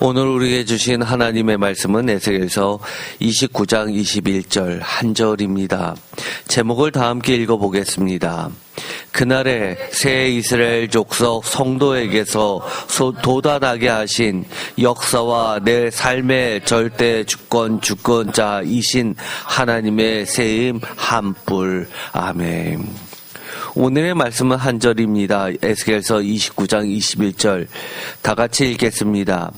오늘 우리에게 주신 하나님의 말씀은 에스겔서 29장 21절 한 절입니다. 제목을 다 함께 읽어보겠습니다. 그날에 새 이스라엘 족속 성도에게서 도달하게 하신 역사와 내 삶의 절대 주권자이신 하나님의 세임 한뿔. 아멘. 오늘의 말씀은 한 절입니다. 에스겔서 29장 21절 다 같이 읽겠습니다.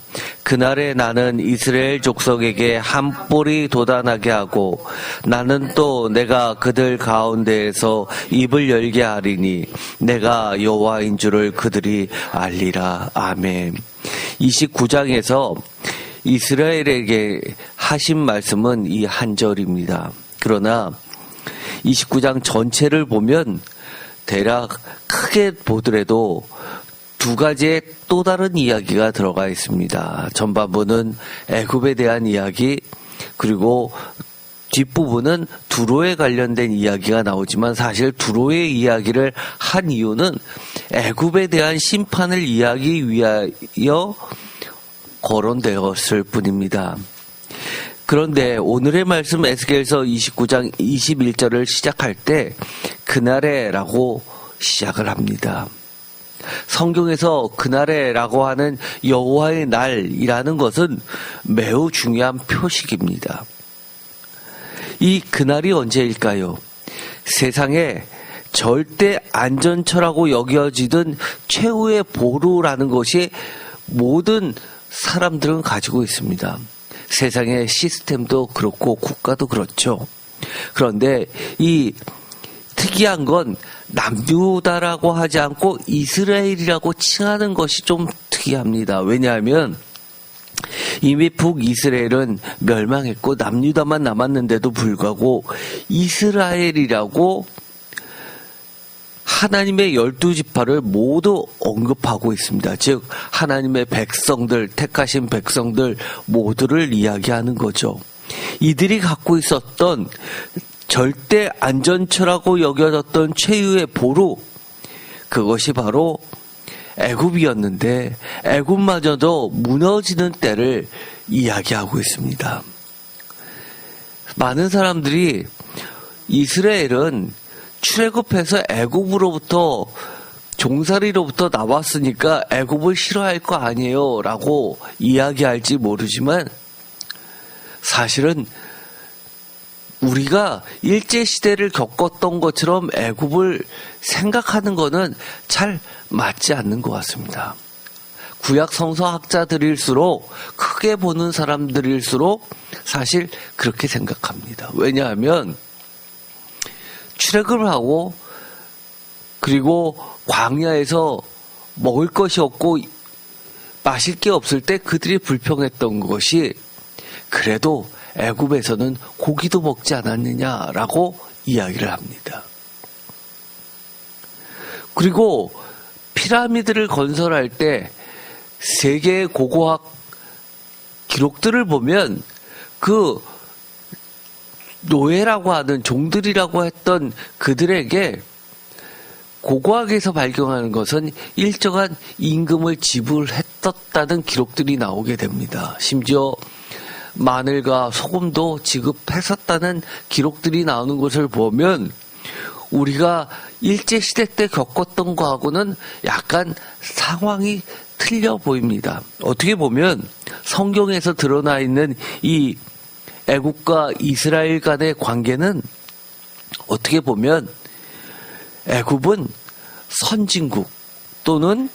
그날에 나는 이스라엘 족속에게 한 뿔이 돋아나게 하고 나는 또 내가 그들 가운데에서 입을 열게 하리니 내가 여호와인 줄을 그들이 알리라. 아멘. 29장에서 이스라엘에게 하신 말씀은 이 한 절입니다. 그러나 29장 전체를 보면 대략 크게 보더라도 두 가지의 또 다른 이야기가 들어가 있습니다. 전반부는 애굽에 대한 이야기, 그리고 뒷부분은 두로에 관련된 이야기가 나오지만 사실 두로의 이야기를 한 이유는 애굽에 대한 심판을 이해하기 위하여 거론되었을 뿐입니다. 그런데 오늘의 말씀 에스겔서 29장 21절을 시작할 때 그날에라고 시작을 합니다. 성경에서 그날에라고 하는 여호와의 날이라는 것은 매우 중요한 표식입니다. 이 그날이 언제일까요? 세상에 절대 안전처라고 여겨지던 최후의 보루라는 것이 모든 사람들은 가지고 있습니다. 세상의 시스템도 그렇고 국가도 그렇죠. 그런데 이 특이한 건 남유다라고 하지 않고 이스라엘이라고 칭하는 것이 좀 특이합니다. 왜냐하면 이미 북이스라엘은 멸망했고 남유다만 남았는데도 불구하고 이스라엘이라고 하나님의 12지파를 모두 언급하고 있습니다. 즉 하나님의 백성들, 택하신 백성들 모두를 이야기하는 거죠. 이들이 갖고 있었던 절대 안전처라고 여겨졌던 최후의 보루, 그것이 바로 애굽이었는데 애굽마저도 무너지는 때를 이야기하고 있습니다. 많은 사람들이 이스라엘은 출애굽해서 애굽으로부터 종살이로부터 나왔으니까 애굽을 싫어할 거 아니에요 라고 이야기할지 모르지만 사실은 우리가 일제시대를 겪었던 것처럼 애굽을 생각하는 것은 잘 맞지 않는 것 같습니다. 구약 성서학자들일수록 크게 보는 사람들일수록 사실 그렇게 생각합니다. 왜냐하면 출애굽을 하고 그리고 광야에서 먹을 것이 없고 마실 게 없을 때 그들이 불평했던 것이 그래도 애굽에서는 고기도 먹지 않았느냐라고 이야기를 합니다. 그리고 피라미드를 건설할 때 세계의 고고학 기록들을 보면 그 노예라고 하는 종들이라고 했던 그들에게 고고학에서 발견하는 것은 일정한 임금을 지불했었다는 기록들이 나오게 됩니다. 심지어 마늘과 소금도 지급했었다는 기록들이 나오는 것을 보면 우리가 일제시대 때 겪었던 거하고는 약간 상황이 틀려 보입니다. 어떻게 보면 성경에서 드러나 있는 이 애굽과 이스라엘 간의 관계는 어떻게 보면 애굽은 선진국 또는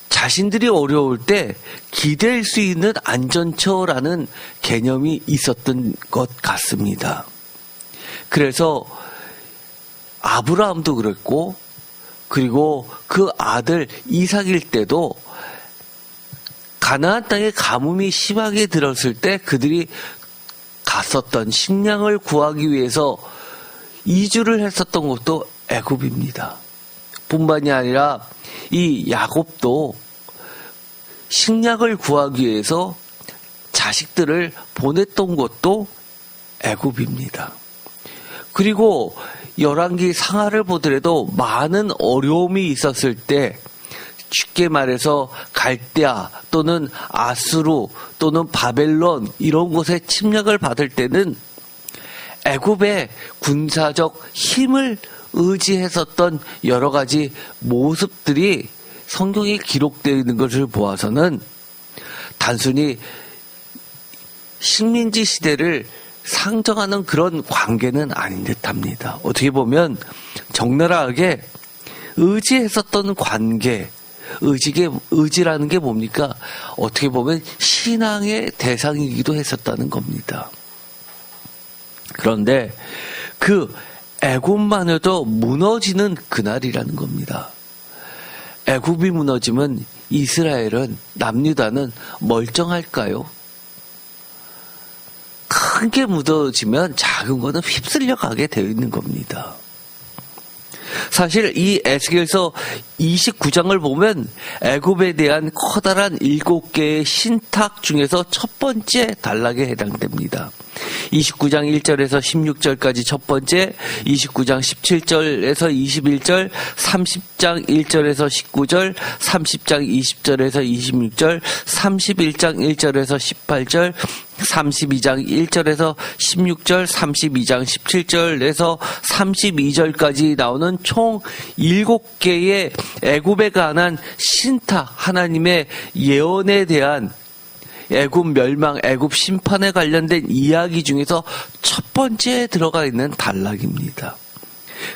자신들이 어려울 때 기댈 수 있는 안전처라는 개념이 있었던 것 같습니다. 그래서 아브라함도 그랬고 그리고 그 아들 이삭일 때도 가나안 땅에 가뭄이 심하게 들었을 때 그들이 갔었던 식량을 구하기 위해서 이주를 했었던 것도 애굽입니다. 뿐만이 아니라 이 야곱도 식량을 구하기 위해서 자식들을 보냈던 것도 애굽입니다. 그리고 열왕기 상하를 보더라도 많은 어려움이 있었을 때 쉽게 말해서 갈대아 또는 아수르 또는 바벨론 이런 곳에 침략을 받을 때는 애굽의 군사적 힘을 의지했었던 여러 가지 모습들이 성경에 기록되어 있는 것을 보아서는 단순히 식민지 시대를 상정하는 그런 관계는 아닌 듯합니다. 어떻게 보면 적나라하게 의지했었던 관계, 의지라는 게 뭡니까? 어떻게 보면 신앙의 대상이기도 했었다는 겁니다. 그런데 그 애굽만 해도 무너지는 그날이라는 겁니다. 애굽이 무너지면 이스라엘은, 남유다는 멀쩡할까요? 큰 게 무너지면 작은 거는 휩쓸려 가게 되어 있는 겁니다. 사실 이 에스겔서 29장을 보면 애굽에 대한 커다란 7개의 신탁 중에서 첫 번째 단락에 해당됩니다. 29장 1절에서 16절까지 첫 번째, 29장 17절에서 21절, 30장 1절에서 19절, 30장 20절에서 26절, 31장 1절에서 18절, 32장 1절에서 16절, 32장 17절에서 32절까지 나오는 총 7개의 애굽에 관한 신탁, 하나님의 예언에 대한 애굽 멸망, 애굽 심판에 관련된 이야기 중에서 첫 번째에 들어가 있는 단락입니다.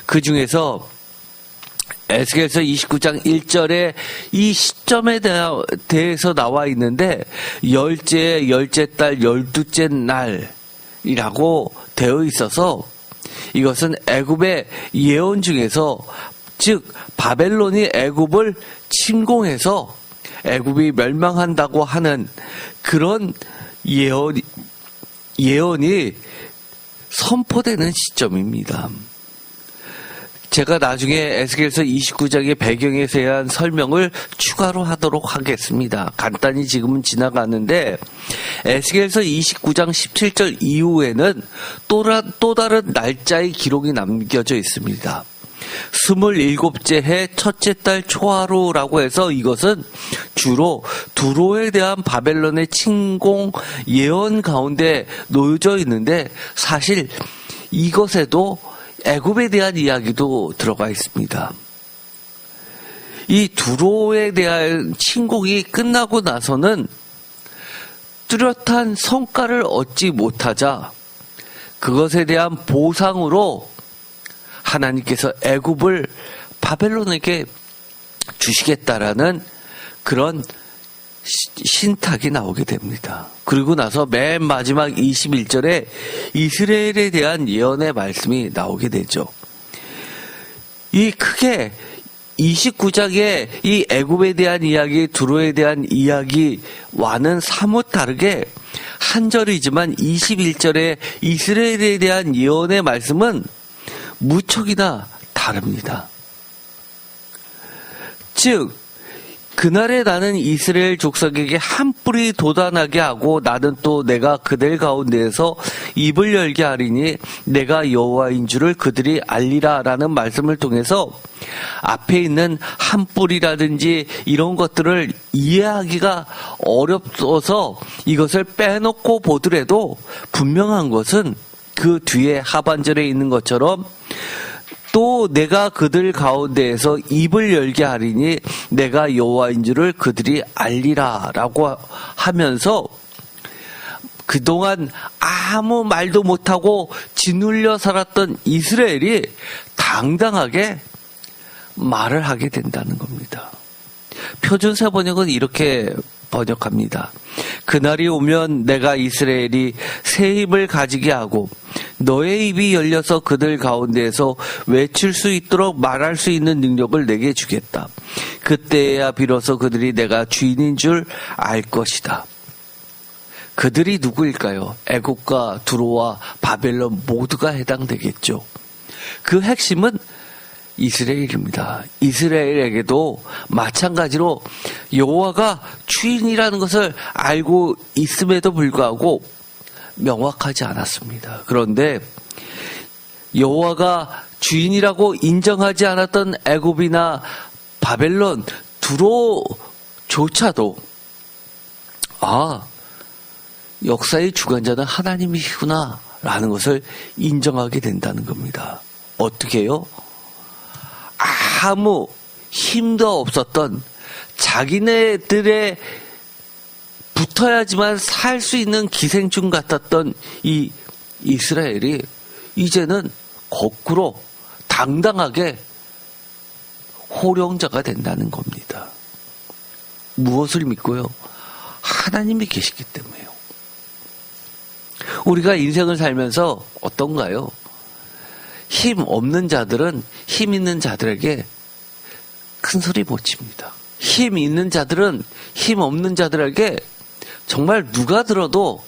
그 중에서 에스겔서 29장 1절에 이 시점에 대해서 나와 있는데 열째 달 12째 날이라고 되어 있어서 이것은 애굽의 예언 중에서, 즉 바벨론이 애굽을 침공해서 애굽이 멸망한다고 하는 그런 예언이 선포되는 시점입니다. 제가 나중에 에스겔서 29장의 배경에 대한 설명을 추가로 하도록 하겠습니다. 간단히 지금은 지나가는데 에스겔서 29장 17절 이후에는 또 다른 날짜의 기록이 남겨져 있습니다. 27째 해 첫째 달 초하루라고 해서 이것은 주로 두로에 대한 바벨론의 침공 예언 가운데 놓여져 있는데, 사실 이것에도 애굽에 대한 이야기도 들어가 있습니다. 이 두로에 대한 침공이 끝나고 나서는 뚜렷한 성과를 얻지 못하자 그것에 대한 보상으로 하나님께서 애굽을 바벨론에게 주시겠다라는 그런 신탁이 나오게 됩니다. 그리고 나서 맨 마지막 21절에 이스라엘에 대한 예언의 말씀이 나오게 되죠. 이 크게 29장의 이 애굽에 대한 이야기, 두로에 대한 이야기와는 사뭇 다르게 한 절이지만 21절에 이스라엘에 대한 예언의 말씀은 무척이나 다릅니다. 즉 그날에 나는 이스라엘 족속에게 한 뿔이 돋아나게 하고 나는 또 내가 그들 가운데에서 입을 열게 하리니 내가 여호와인 줄을 그들이 알리라 라는 말씀을 통해서 앞에 있는 한 뿔이라든지 이런 것들을 이해하기가 어렵어서 이것을 빼놓고 보더라도 분명한 것은 그 뒤에 하반절에 있는 것처럼 또 내가 그들 가운데에서 입을 열게 하리니 내가 여호와인 줄을 그들이 알리라 라고 하면서 그동안 아무 말도 못하고 짓눌려 살았던 이스라엘이 당당하게 말을 하게 된다는 겁니다. 표준세 번역은 이렇게 번역합니다. 그날이 오면 내가 이스라엘이 새 입을 가지게 하고 너의 입이 열려서 그들 가운데에서 외칠 수 있도록 말할 수 있는 능력을 내게 주겠다. 그때야 비로소 그들이 내가 주인인 줄 알 것이다. 그들이 누구일까요? 애굽과 두로와 바벨론 모두가 해당되겠죠. 그 핵심은 이스라엘입니다. 이스라엘에게도 마찬가지로 여호와가 주인이라는 것을 알고 있음에도 불구하고 명확하지 않았습니다. 그런데 여호와가 주인이라고 인정하지 않았던 애굽이나 바벨론 두로조차도 역사의 주관자는 하나님이시구나 라는 것을 인정하게 된다는 겁니다. 어떻게 해요? 아무 힘도 없었던 자기네들의 붙어야지만 살 수 있는 기생충 같았던 이 이스라엘이 이제는 거꾸로 당당하게 호령자가 된다는 겁니다. 무엇을 믿고요? 하나님이 계시기 때문에요. 우리가 인생을 살면서 어떤가요? 힘 없는 자들은 힘 있는 자들에게 큰 소리 못 칩니다. 힘 있는 자들은 힘 없는 자들에게 정말 누가 들어도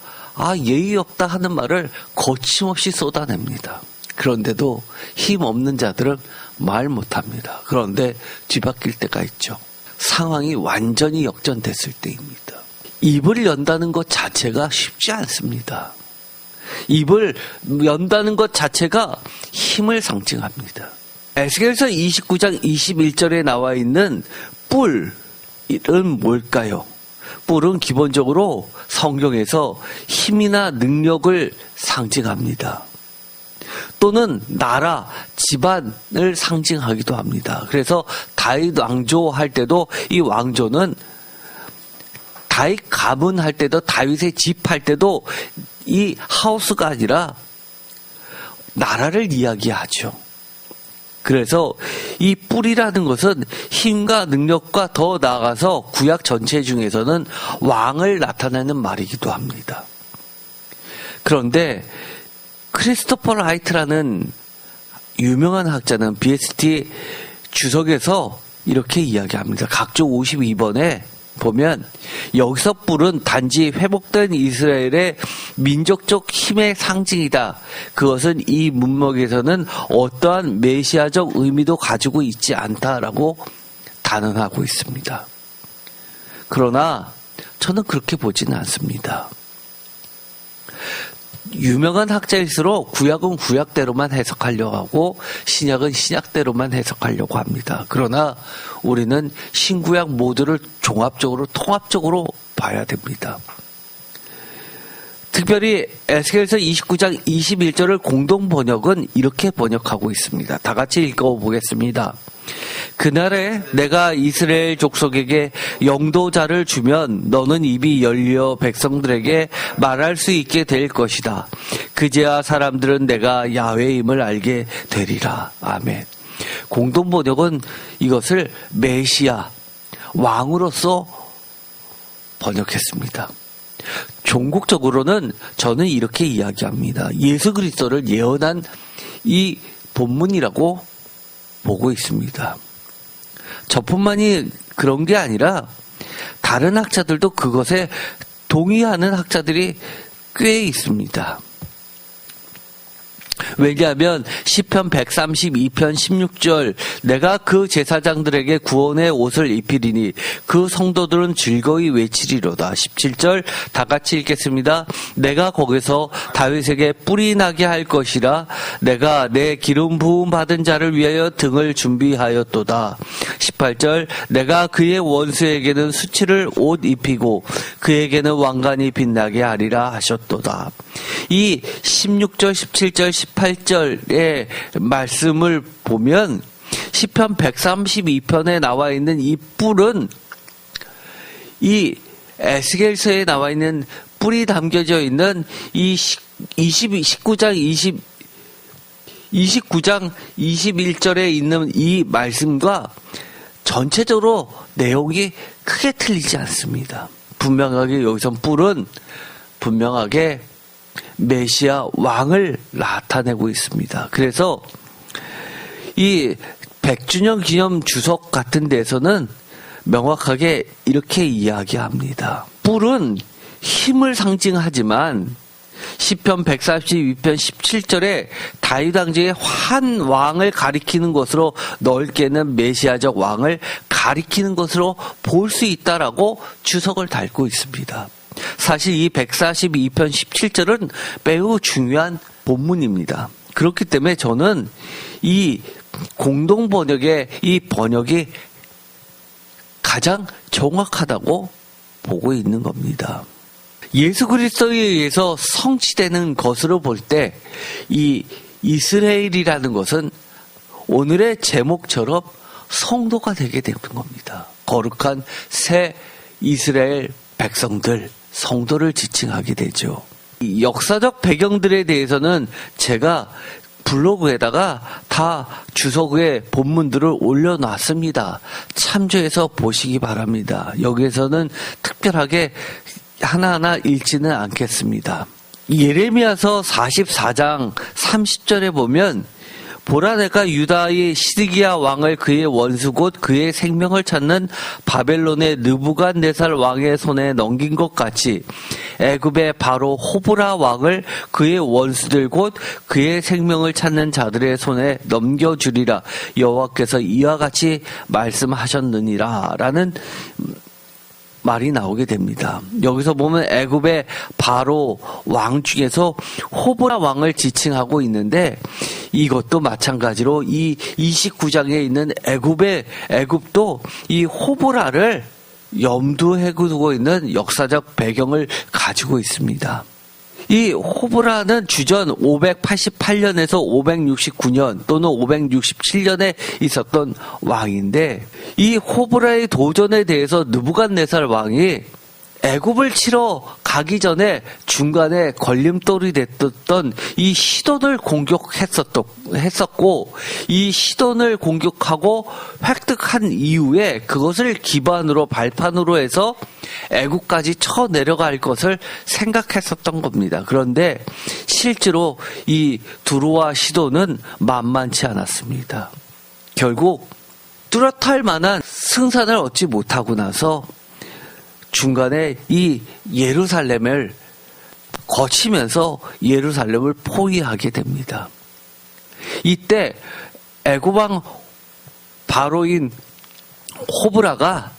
예의 없다 하는 말을 거침없이 쏟아냅니다. 그런데도 힘 없는 자들은 말 못합니다. 그런데 뒤바뀔 때가 있죠. 상황이 완전히 역전됐을 때입니다. 입을 연다는 것 자체가 쉽지 않습니다. 입을 연다는 것 자체가 힘을 상징합니다. 에스겔서 29장 21절에 나와 있는 뿔은 뭘까요? 뿔은 기본적으로 성경에서 힘이나 능력을 상징합니다. 또는 나라, 집안을 상징하기도 합니다. 그래서 다윗 왕조 할 때도 이 왕조는 다윗 가문 할 때도 다윗의 집 할 때도 이 하우스가 아니라 나라를 이야기하죠. 그래서 이 뿔이라는 것은 힘과 능력과 더 나아가서 구약 전체 중에서는 왕을 나타내는 말이기도 합니다. 그런데 크리스토퍼 라이트라는 유명한 학자는 BST 주석에서 이렇게 이야기합니다. 각종 52번에 보면 여기서 뿔은 단지 회복된 이스라엘의 민족적 힘의 상징이다. 그것은 이 문맥에서는 어떠한 메시아적 의미도 가지고 있지 않다라고 단언하고 있습니다. 그러나 저는 그렇게 보지는 않습니다. 유명한 학자일수록 구약은 구약대로만 해석하려고 하고 신약은 신약대로만 해석하려고 합니다. 그러나 우리는 신구약 모두를 종합적으로 통합적으로 봐야 됩니다. 특별히 에스겔서 29장 21절을 공동 번역은 이렇게 번역하고 있습니다. 다 같이 읽어보겠습니다. 그날에 내가 이스라엘 족속에게 영도자를 주면 너는 입이 열려 백성들에게 말할 수 있게 될 것이다. 그제야 사람들은 내가 야훼임을 알게 되리라. 아멘. 공동 번역은 이것을 메시아, 왕으로서 번역했습니다. 종국적으로는 저는 이렇게 이야기합니다. 예수 그리스도를 예언한 이 본문이라고 보고 있습니다. 저뿐만이 그런 게 아니라 다른 학자들도 그것에 동의하는 학자들이 꽤 있습니다. 왜냐하면 시편 132편 16절 내가 그 제사장들에게 구원의 옷을 입히리니 그 성도들은 즐거이 외치리로다. 17절 다 같이 읽겠습니다. 내가 거기서 다윗에게 뿔이 나게 할 것이라. 내가 내 기름 부음 받은 자를 위하여 등을 준비하였도다. 18절 내가 그의 원수에게는 수치를 옷 입히고 그에게는 왕관이 빛나게 하리라 하셨도다. 이 16절 17절 18절의 말씀을 보면 시편 132편에 나와 있는 이 뿔은 이 에스겔서에 나와 있는 뿔이 담겨져 있는 이 29장 21절에 있는 이 말씀과 전체적으로 내용이 크게 틀리지 않습니다. 분명하게 여기선 뿔은 분명하게 메시아 왕을 나타내고 있습니다. 그래서 이 100주년 기념 주석 같은 데서는 명확하게 이렇게 이야기합니다. 뿔은 힘을 상징하지만 시편 142편 17절에 다윗 왕제의 한 왕을 가리키는 것으로 넓게는 메시아적 왕을 가리키는 것으로 볼 수 있다라고 주석을 달고 있습니다. 사실 이 142편 17절은 매우 중요한 본문입니다. 그렇기 때문에 저는 이 공동 번역의 이 번역이 가장 정확하다고 보고 있는 겁니다. 예수 그리스도에 의해서 성취되는 것으로 볼 때 이 이스라엘이라는 것은 오늘의 제목처럼 성도가 되게 되는 겁니다. 거룩한 새 이스라엘 백성들, 성도를 지칭하게 되죠. 이 역사적 배경들에 대해서는 제가 블로그에다가 다 주석의 본문들을 올려놨습니다. 참조해서 보시기 바랍니다. 여기에서는 특별하게 하나하나 읽지는 않겠습니다. 예레미야서 44장 30절에 보면 보라 내가 유다의 시드기야 왕을 그의 원수 곧 그의 생명을 찾는 바벨론의 느부갓네살 왕의 손에 넘긴 것 같이 애굽의 바로 호브라 왕을 그의 원수들 곧 그의 생명을 찾는 자들의 손에 넘겨주리라 여호와께서 이와 같이 말씀하셨느니라 라는 말이 나오게 됩니다. 여기서 보면 애굽의 바로 왕 중에서 호브라 왕을 지칭하고 있는데 이것도 마찬가지로 이 29장에 있는 애굽도 이 호브라를 염두에 두고 있는 역사적 배경을 가지고 있습니다. 이 호브라는 주전 588년에서 569년 또는 567년에 있었던 왕인데 이 호브라의 도전에 대해서 느부갓네살 왕이 애굽을 치러 가기 전에 중간에 걸림돌이 됐던 이 시돈을 공격했었고 이 시돈을 공격하고 획득한 이후에 그것을 기반으로 발판으로 해서 애굽까지 쳐 내려갈 것을 생각했었던 겁니다. 그런데 실제로 이 두로와 시돈은 만만치 않았습니다. 결국 뚜렷할 만한 승산을 얻지 못하고 나서 중간에 이 예루살렘을 거치면서 예루살렘을 포위하게 됩니다. 이때 애굽 왕 바로인 호브라가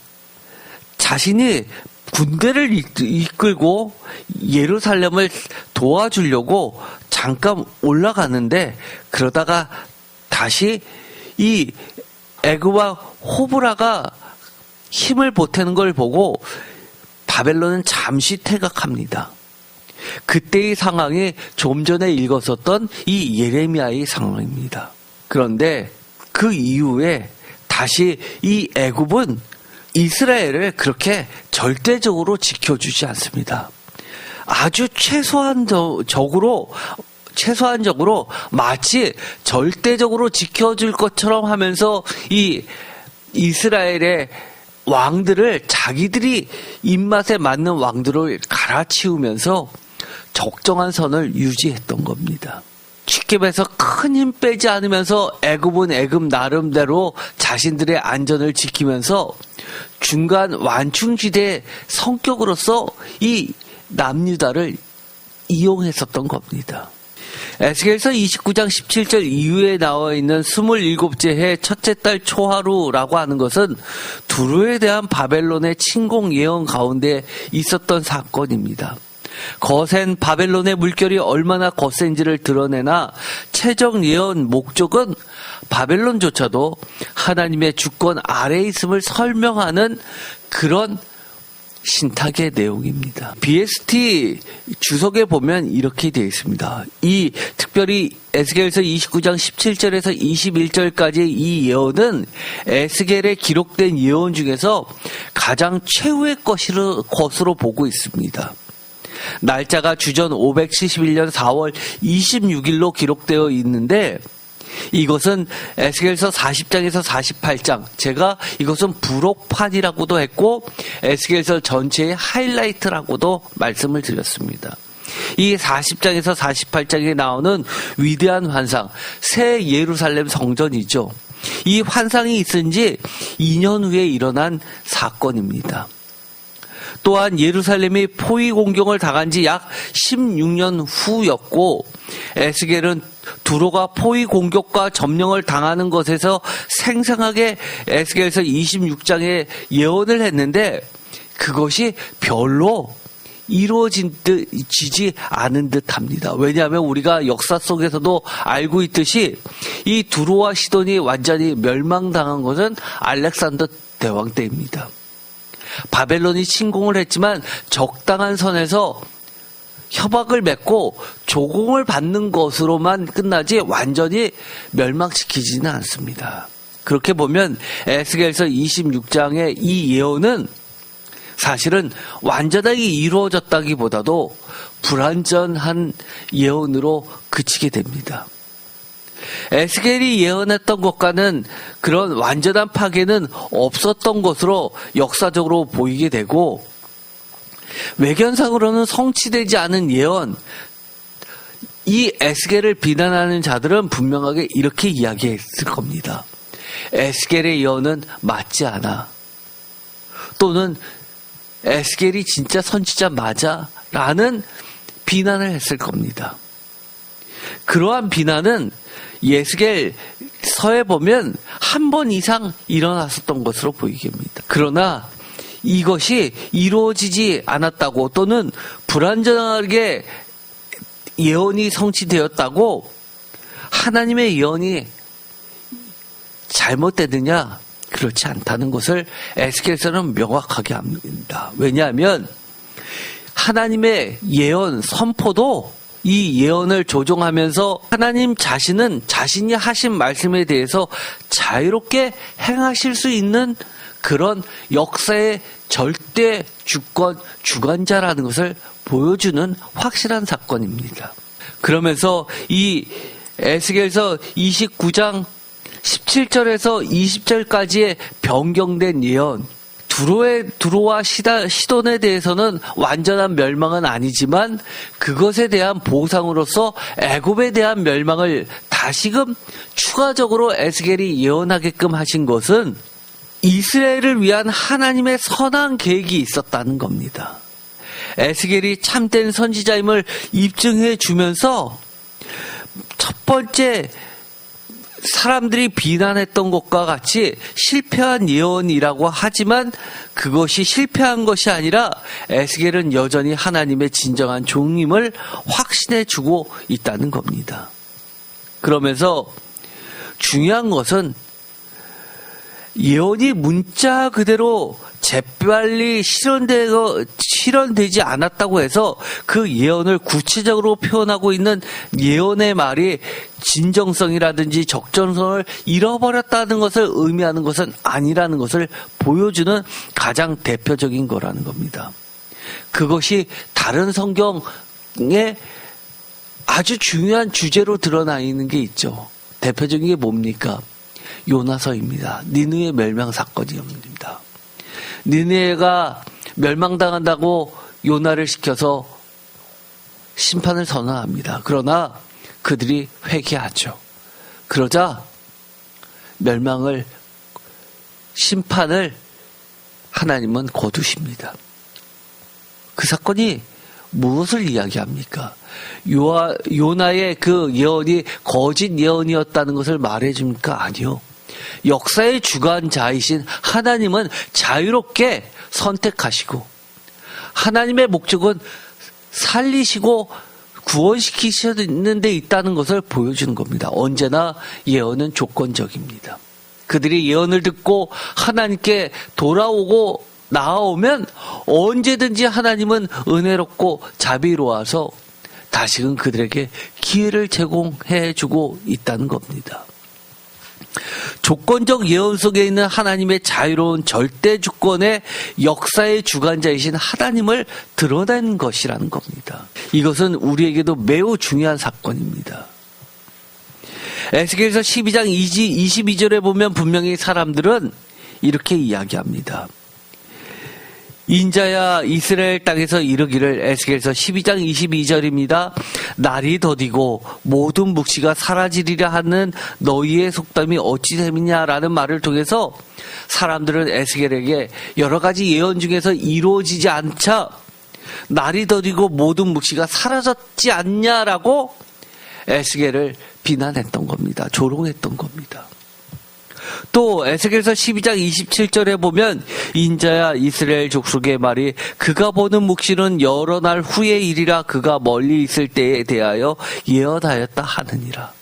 자신이 군대를 이끌고 예루살렘을 도와주려고 잠깐 올라가는데 그러다가 다시 이 애굽 왕 호브라가 힘을 보태는 걸 보고 바벨론은 잠시 퇴각합니다. 그때의 상황이 좀 전에 읽었었던 이 예레미야의 상황입니다. 그런데 그 이후에 다시 이 애굽은 이스라엘을 그렇게 절대적으로 지켜주지 않습니다. 아주 최소한적으로 마치 절대적으로 지켜줄 것처럼 하면서 이 이스라엘의 왕들을 자기들이 입맛에 맞는 왕들을 갈아치우면서 적정한 선을 유지했던 겁니다. 쉽게 말해서 큰 힘 빼지 않으면서 애굽은 애굽 나름대로 자신들의 안전을 지키면서 중간 완충지대 성격으로서 이 남유다를 이용했었던 겁니다. 에스겔서 29장 17절 이후에 나와 있는 27째 해 첫째 달 초하루라고 하는 것은 두로에 대한 바벨론의 침공 예언 가운데 있었던 사건입니다. 거센 바벨론의 물결이 얼마나 거센지를 드러내나 최종 예언 목적은 바벨론조차도 하나님의 주권 아래에 있음을 설명하는 그런 신탁의 내용입니다. BST 주석에 보면 이렇게 되어 있습니다. 이 특별히 에스겔서 29장 17절에서 21절까지의 이 예언은 에스겔에 기록된 예언 중에서 가장 최후의 것으로 보고 있습니다. 날짜가 주전 571년 4월 26일로 기록되어 있는데 이것은 에스겔서 40장에서 48장, 제가 이것은 부록판이라고도 했고 에스겔서 전체의 하이라이트라고도 말씀을 드렸습니다. 이 40장에서 48장에 나오는 위대한 환상, 새 예루살렘 성전이죠. 이 환상이 있은 지 2년 후에 일어난 사건입니다. 또한 예루살렘이 포위 공격을 당한 지 약 16년 후였고 에스겔은 두로가 포위 공격과 점령을 당하는 것에서 생생하게 에스겔서 26장에 예언을 했는데 그것이 별로 이루어지지 않은 듯합니다. 왜냐하면 우리가 역사 속에서도 알고 있듯이 이 두로와 시돈이 완전히 멸망당한 것은 알렉산더 대왕 때입니다. 바벨론이 침공을 했지만 적당한 선에서 협약을 맺고 조공을 받는 것으로만 끝나지 완전히 멸망시키지는 않습니다. 그렇게 보면 에스겔서 26장의 이 예언은 사실은 완전하게 이루어졌다기보다도 불완전한 예언으로 그치게 됩니다. 에스겔이 예언했던 것과는 그런 완전한 파괴는 없었던 것으로 역사적으로 보이게 되고, 외견상으로는 성취되지 않은 예언, 이 에스겔을 비난하는 자들은 분명하게 이렇게 이야기했을 겁니다. 에스겔의 예언은 맞지 않아. 또는 에스겔이 진짜 선지자 맞아? 라는 비난을 했을 겁니다. 그러한 비난은 에스겔 서에 보면 한 번 이상 일어났었던 것으로 보이게 됩니다. 그러나 이것이 이루어지지 않았다고, 또는 불완전하게 예언이 성취되었다고 하나님의 예언이 잘못되느냐? 그렇지 않다는 것을 에스겔서는 명확하게 합니다. 왜냐하면 하나님의 예언 선포도 이 예언을 조종하면서 하나님 자신은 자신이 하신 말씀에 대해서 자유롭게 행하실 수 있는 그런 역사의 절대 주권, 주관자라는 것을 보여주는 확실한 사건입니다. 그러면서 이 에스겔서 29장 17절에서 20절까지의 변경된 예언, 두로와 시돈에 대해서는 완전한 멸망은 아니지만 그것에 대한 보상으로서 애굽에 대한 멸망을 다시금 추가적으로 에스겔이 예언하게끔 하신 것은 이스라엘을 위한 하나님의 선한 계획이 있었다는 겁니다. 에스겔이 참된 선지자임을 입증해 주면서 첫 번째 사람들이 비난했던 것과 같이 실패한 예언이라고 하지만 그것이 실패한 것이 아니라 에스겔은 여전히 하나님의 진정한 종임을 확신해 주고 있다는 겁니다. 그러면서 중요한 것은 예언이 문자 그대로 재빨리 실현되지 않았다고 해서 그 예언을 구체적으로 표현하고 있는 예언의 말이 진정성이라든지 적정성을 잃어버렸다는 것을 의미하는 것은 아니라는 것을 보여주는 가장 대표적인 거라는 겁니다. 그것이 다른 성경에 아주 중요한 주제로 드러나 있는 게 있죠. 대표적인 게 뭡니까? 요나서입니다. 니느웨 멸망 사건입니다. 니느웨가 멸망당한다고 요나를 시켜서 심판을 선언합니다. 그러나 그들이 회개하죠. 그러자 심판을 하나님은 거두십니다. 그 사건이 무엇을 이야기합니까? 요나의 그 예언이 거짓 예언이었다는 것을 말해줍니까? 아니요. 역사의 주관자이신 하나님은 자유롭게 선택하시고 하나님의 목적은 살리시고 구원시키시는 데 있다는 것을 보여주는 겁니다. 언제나 예언은 조건적입니다. 그들이 예언을 듣고 하나님께 돌아오고 나아오면 언제든지 하나님은 은혜롭고 자비로워서 다시금 그들에게 기회를 제공해 주고 있다는 겁니다. 조건적 예언 속에 있는 하나님의 자유로운 절대 주권의 역사의 주관자이신 하나님을 드러낸 것이라는 겁니다. 이것은 우리에게도 매우 중요한 사건입니다. 에스겔서 12장 22절에 보면 분명히 사람들은 이렇게 이야기합니다. 인자야 이스라엘 땅에서 이르기를, 에스겔서 12장 22절입니다. 날이 더디고 모든 묵시가 사라지리라 하는 너희의 속담이 어찌 됨이냐라는 말을 통해서 사람들은 에스겔에게 여러 가지 예언 중에서 이루어지지 않자 날이 더디고 모든 묵시가 사라졌지 않냐라고 에스겔을 비난했던 겁니다. 조롱했던 겁니다. 또 에스겔서 12장 27절에 보면 인자야 이스라엘 족속의 말이 그가 보는 묵시는 여러 날 후의 일이라 그가 멀리 있을 때에 대하여 예언하였다 하느니라.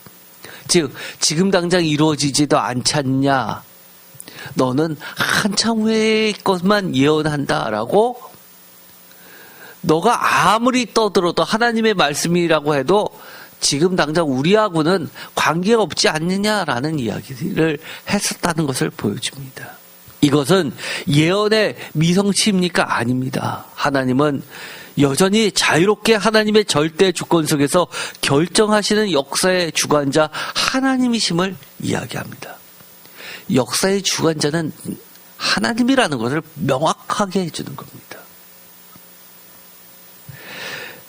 즉 지금 당장 이루어지지도 않잖냐. 너는 한참 후의 것만 예언한다라고 너가 아무리 떠들어도 하나님의 말씀이라고 해도 지금 당장 우리하고는 관계가 없지 않느냐라는 이야기를 했었다는 것을 보여줍니다. 이것은 예언의 미성치입니까? 아닙니다. 하나님은 여전히 자유롭게 하나님의 절대 주권 속에서 결정하시는 역사의 주관자 하나님이심을 이야기합니다. 역사의 주관자는 하나님이라는 것을 명확하게 해주는 겁니다.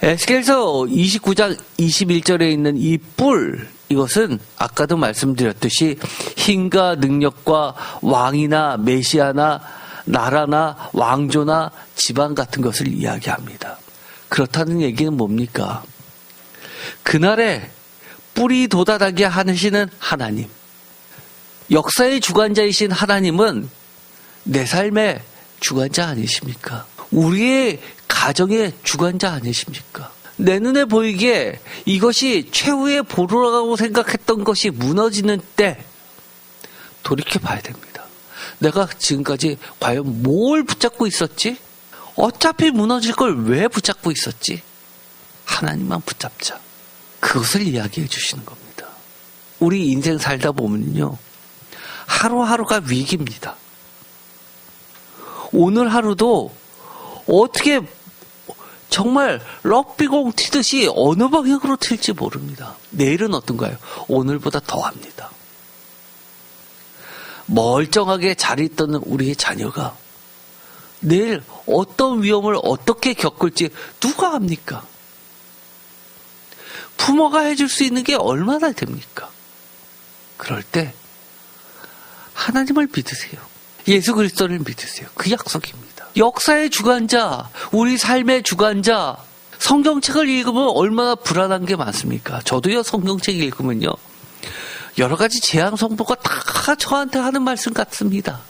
에스겔서 29장 21절에 있는 이 뿔, 이것은 아까도 말씀드렸듯이 힘과 능력과 왕이나 메시아나 나라나 왕조나 지방 같은 것을 이야기합니다. 그렇다는 얘기는 뭡니까? 그날에 뿔이 돋아나게 하시는 하나님, 역사의 주관자이신 하나님은 내 삶의 주관자 아니십니까? 우리의 가정의 주관자 아니십니까? 내 눈에 보이기에 이것이 최후의 보루라고 생각했던 것이 무너지는 때 돌이켜봐야 됩니다. 내가 지금까지 과연 뭘 붙잡고 있었지? 어차피 무너질 걸 왜 붙잡고 있었지? 하나님만 붙잡자. 그것을 이야기해 주시는 겁니다. 우리 인생 살다 보면요, 하루하루가 위기입니다. 오늘 하루도 어떻게 정말 럭비공 튀듯이 어느 방향으로 튈지 모릅니다. 내일은 어떤가요? 오늘보다 더합니다. 멀쩡하게 잘 있던 우리의 자녀가 내일 어떤 위험을 어떻게 겪을지 누가 압니까? 부모가 해줄 수 있는 게 얼마나 됩니까? 그럴 때 하나님을 믿으세요. 예수 그리스도를 믿으세요. 그 약속입니다. 역사의 주관자, 우리 삶의 주관자, 성경책을 읽으면 얼마나 불안한 게 많습니까? 저도요, 성경책 읽으면요, 여러 가지 재앙 선포가 다 저한테 하는 말씀 같습니다.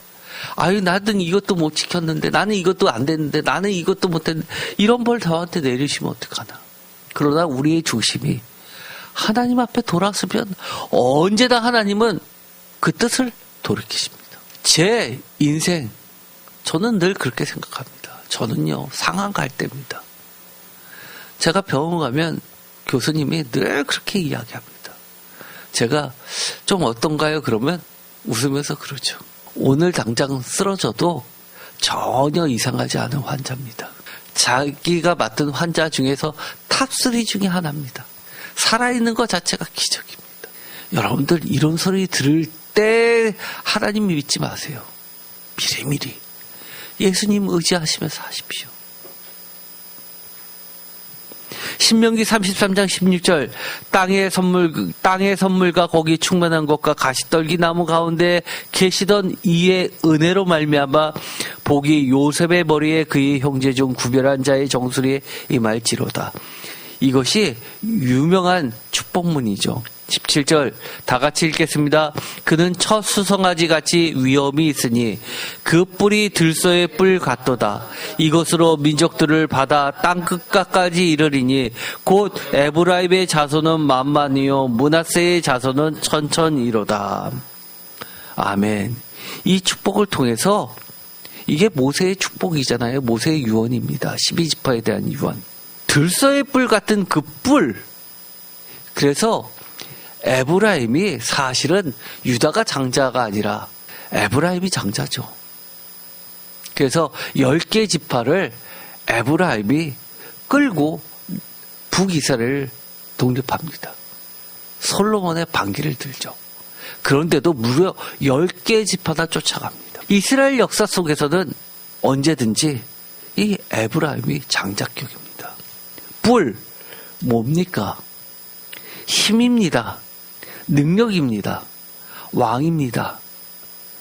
아유, 나는 이것도 못 지켰는데, 나는 이것도 안 됐는데, 나는 이것도 못 했는데, 이런 벌 저한테 내리시면 어떡하나. 그러나 우리의 중심이 하나님 앞에 돌아서면 언제나 하나님은 그 뜻을 돌이키십니다. 제 인생, 저는 늘 그렇게 생각합니다. 저는요, 상한 갈 때입니다. 제가 병원 가면 교수님이 늘 그렇게 이야기합니다. 제가 좀 어떤가요? 그러면 웃으면서 그러죠. 오늘 당장 쓰러져도 전혀 이상하지 않은 환자입니다. 자기가 맡은 환자 중에서 탑3 중에 하나입니다. 살아있는 것 자체가 기적입니다. 여러분들 이런 소리 들을 때 하나님 믿지 마세요. 미리미리 예수님 의지하시면서 하십시오. 신명기 33장 16절 땅의 선물과 거기 충만한 것과 가시떨기 나무 가운데 계시던 이의 은혜로 말미암아 복이 요셉의 머리에 그의 형제 중 구별한 자의 정수리에 임할지로다. 이것이 유명한 축복문이죠. 17절 다 같이 읽겠습니다. 그는 첫 수성아지 같이 위엄이 있으니 그 뿔이 들소의 뿔 같도다. 이것으로 민족들을 받아 땅끝까지 이르리니 곧 에브라임의 자손은 만만이요 므낫세의 자손은 천천이로다. 아멘. 이 축복을 통해서 이게 모세의 축복이잖아요. 모세의 유언입니다. 12지파에 대한 유언. 들소의 뿔 같은 그 뿔. 그래서 에브라임이 사실은 유다가 장자가 아니라 에브라임이 장자죠. 그래서 10개 지파를 에브라임이 끌고 북이스라엘을 독립합니다. 솔로몬의 반기를 들죠. 그런데도 무려 10개 지파가 쫓아갑니다. 이스라엘 역사 속에서는 언제든지 이 에브라임이 장자격입니다. 뿔, 뭡니까? 힘입니다. 능력입니다. 왕입니다.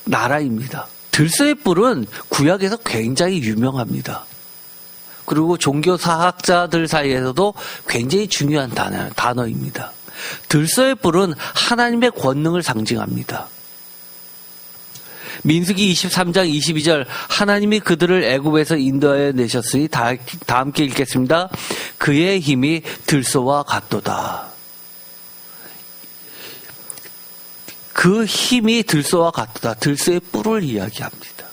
나라입니다. 들소의 뿔은 구약에서 굉장히 유명합니다. 그리고 종교사학자들 사이에서도 굉장히 중요한 단어입니다. 들소의 뿔은 하나님의 권능을 상징합니다. 민수기 23장 22절 하나님이 그들을 애굽에서 인도하여 내셨으니 다 함께 읽겠습니다. 그의 힘이 들소와 같도다. 그 힘이 들소와 같도다. 들소의 뿔을 이야기합니다.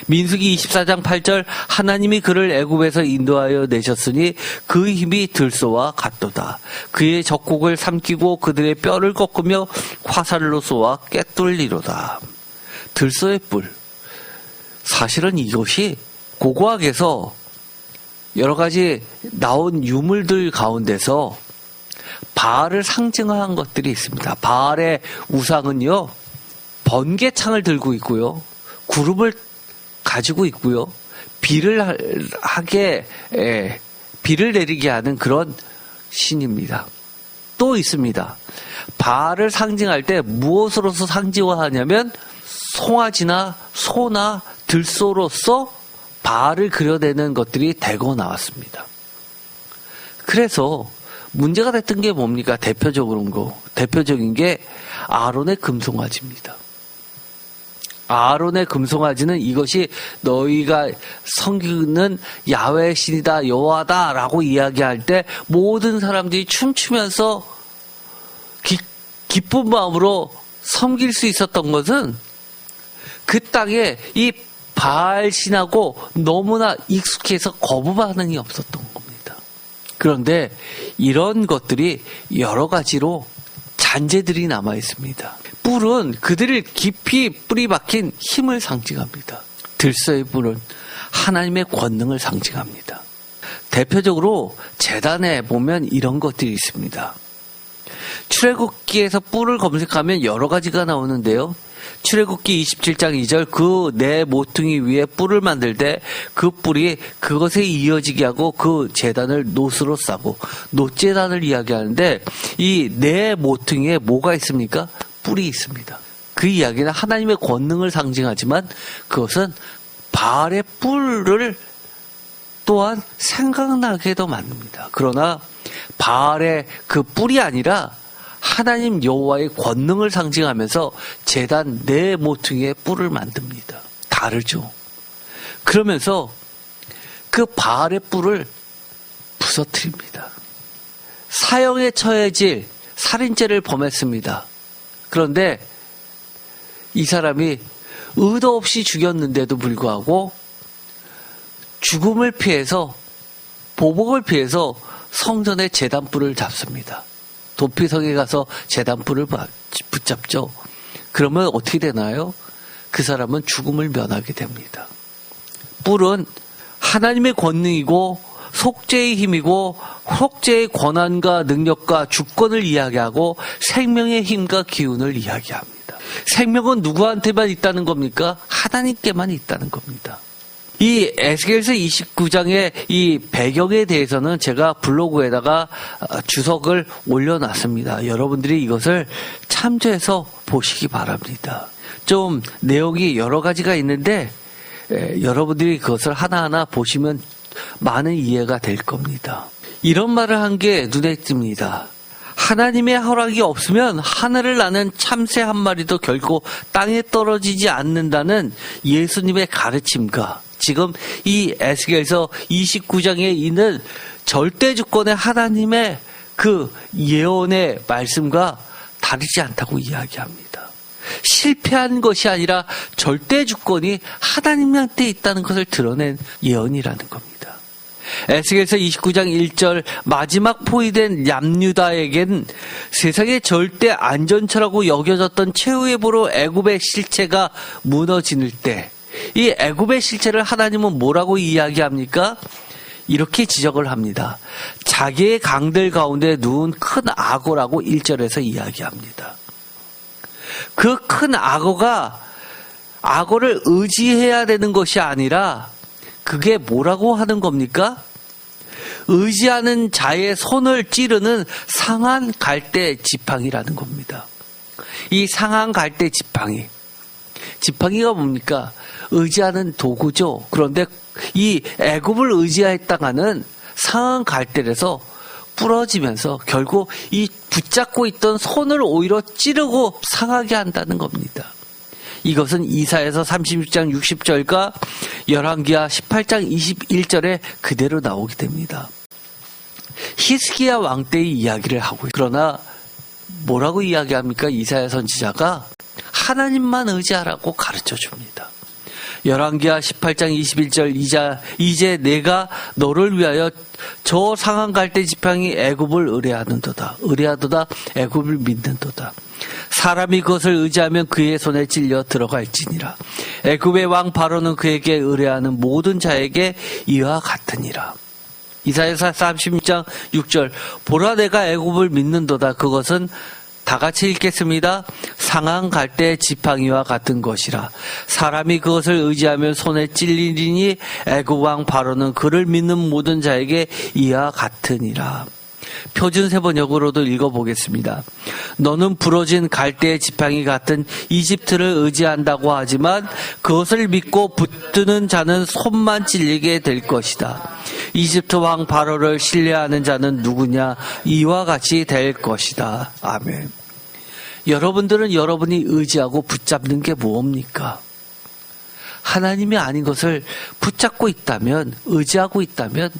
민수기 24장 8절 하나님이 그를 애굽에서 인도하여 내셨으니 그 힘이 들소와 같도다. 그의 적국을 삼키고 그들의 뼈를 꺾으며 화살로 쏘아 꿰뚫리로다. 들소의 뿔. 사실은 이것이 고고학에서 여러 가지 나온 유물들 가운데서 바알을 상징한 것들이 있습니다. 바알의 우상은요, 번개창을 들고 있고요, 구름을 가지고 있고요, 비를 내리게 하는 그런 신입니다. 또 있습니다. 바알을 상징할 때 무엇으로서 상징하냐면 송아지나 소나 들소로서 바알을 그려내는 것들이 대거 나왔습니다. 그래서 문제가 됐던 게 뭡니까? 대표적인 게 아론의 금송아지입니다. 아론의 금송아지는 이것이 너희가 섬기는 야훼의 신이다, 여호와다라고 이야기할 때 모든 사람들이 춤추면서 기쁜 마음으로 섬길 수 있었던 것은 그 땅에 이 바알 신하고 너무나 익숙해서 거부 반응이 없었던 겁니다. 그런데 이런 것들이 여러 가지로 잔재들이 남아 있습니다. 뿔은 그들을 깊이 뿌리 박힌 힘을 상징합니다. 들소의 뿔은 하나님의 권능을 상징합니다. 대표적으로 제단에 보면 이런 것들이 있습니다. 출애굽기에서 뿔을 검색하면 여러 가지가 나오는데요. 출애굽기 27장 2절 그 네 모퉁이 위에 뿔을 만들 때 그 뿔이 그것에 이어지게 하고 그 제단을 놋으로 싸고 놋제단을 이야기하는데 이 네 모퉁이에 뭐가 있습니까? 뿔이 있습니다. 그 이야기는 하나님의 권능을 상징하지만 그것은 바알의 뿔을 또한 생각나게도 만듭니다. 그러나 바알의 그 뿔이 아니라 하나님 여호와의 권능을 상징하면서 제단 네 모퉁이의 뿔을 만듭니다. 다르죠. 그러면서 그 바알의 뿔을 부서뜨립니다. 사형에 처해질 살인죄를 범했습니다. 그런데 이 사람이 의도 없이 죽였는데도 불구하고 죽음을 피해서, 보복을 피해서 성전의 제단뿔을 잡습니다. 도피성에 가서 제단뿔을 붙잡죠. 그러면 어떻게 되나요? 그 사람은 죽음을 면하게 됩니다. 뿔은 하나님의 권능이고 속죄의 힘이고 속죄의 권한과 능력과 주권을 이야기하고 생명의 힘과 기운을 이야기합니다. 생명은 누구한테만 있다는 겁니까? 하나님께만 있다는 겁니다. 이 에스겔서 29장의 이 배경에 대해서는 제가 블로그에다가 주석을 올려놨습니다. 여러분들이 이것을 참조해서 보시기 바랍니다. 좀 내용이 여러 가지가 있는데 여러분들이 그것을 하나하나 보시면 많은 이해가 될 겁니다. 이런 말을 한 게 눈에 띕니다. 하나님의 허락이 없으면 하늘을 나는 참새 한 마리도 결코 땅에 떨어지지 않는다는 예수님의 가르침과 지금 이 에스겔서 29장에 있는 절대 주권의 하나님의 그 예언의 말씀과 다르지 않다고 이야기합니다. 실패한 것이 아니라 절대 주권이 하나님한테 있다는 것을 드러낸 예언이라는 겁니다. 에스겔서 29장 1절 마지막 포위된 얌유다에겐 세상의 절대 안전처라고 여겨졌던 최후의 보로 애굽의 실체가 무너지는 때 이 애굽의 실체를 하나님은 뭐라고 이야기합니까? 이렇게 지적을 합니다. 자기의 강들 가운데 누운 큰 악어라고 1절에서 이야기합니다. 그 큰 악어를 의지해야 되는 것이 아니라 그게 뭐라고 하는 겁니까? 의지하는 자의 손을 찌르는 상한 갈대 지팡이라는 겁니다. 이 상한 갈대 지팡이가 뭡니까? 의지하는 도구죠. 그런데 이 애굽을 의지했다가는 상한 갈대에서 부러지면서 결국 이 붙잡고 있던 손을 오히려 찌르고 상하게 한다는 겁니다. 이것은 이사야서 36장 60절과 열왕기하 18장 21절에 그대로 나오게 됩니다. 히스기야 왕 때의 이야기를 하고 있어요. 그러나 뭐라고 이야기합니까? 이사야 선지자가 하나님만 의지하라고 가르쳐 줍니다. 열왕기하 18장 21절 이제 내가 너를 위하여 저 상한 갈대 지팡이 애굽을 의뢰하도다 애굽을 믿는도다. 사람이 그것을 의지하면 그의 손에 찔려 들어갈지니라. 애굽의 왕 바로는 그에게 의뢰하는 모든 자에게 이와 같으니라. 이사야서 36장 6절 보라 내가 애굽을 믿는도다. 그것은 다 같이 읽겠습니다. 상한 갈대 지팡이와 같은 것이라. 사람이 그것을 의지하면 손에 찔리니 애굽 왕 바로는 그를 믿는 모든 자에게 이와 같으니라. 표준 세번역으로도 읽어보겠습니다. 너는 부러진 갈대의 지팡이 같은 이집트를 의지한다고 하지만 그것을 믿고 붙드는 자는 손만 찔리게 될 것이다. 이집트 왕 바로를 신뢰하는 자는 누구냐? 이와 같이 될 것이다. 아멘. 여러분들은 여러분이 의지하고 붙잡는 게 뭡니까? 하나님이 아닌 것을 붙잡고 있다면, 의지하고 있다면